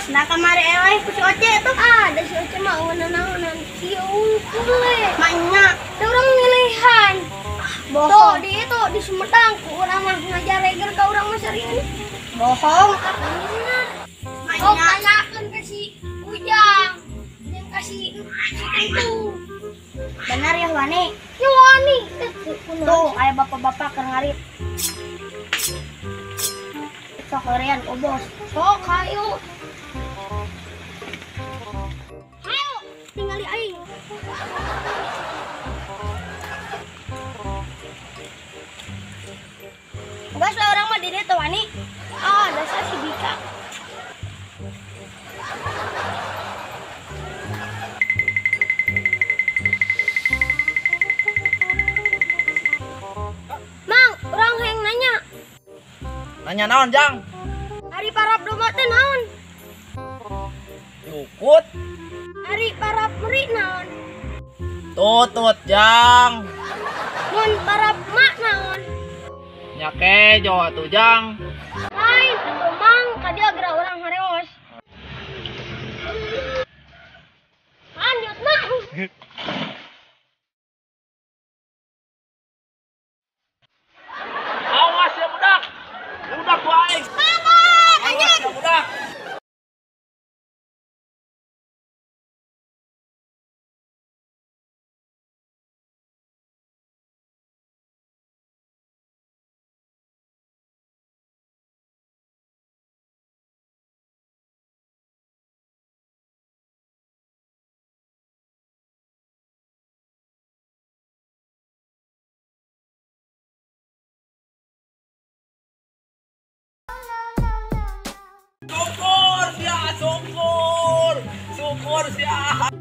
Nah kamari eleh ku si Oce tuh. Ada si Oce mah naon si Ungkule. Maknya Ada orang milihan. Tuh bohong. di itu di Sumedang ku urang mah ngajar reger ka urang mah serius. Bohong. Kau Maknya tanyakan ke si Ujang. Yang kasih itu. benar ya Wani. Ya wani. Tuh aya bapak-bapak keur ngarit. Sok heurean ku bos. Sok hayu. Hayu tinggali aing. Enggak lah orang mah di ditu Wani. Dasar si Bika. Mang, orang yang nanya. Nanya naon, Jang? Hari parap domba teh naon? Yukut, Hari parap meri naon? tutut, Jang. Mun parap mak naon? Nyake Jawa tuh, Jang. Lain atuh mang, kadia geura urang hareos. Lanjut mak. Awas ya budak. Budak ku aing. Awas ya budak. Syukur sia, syukur. Syukur sia.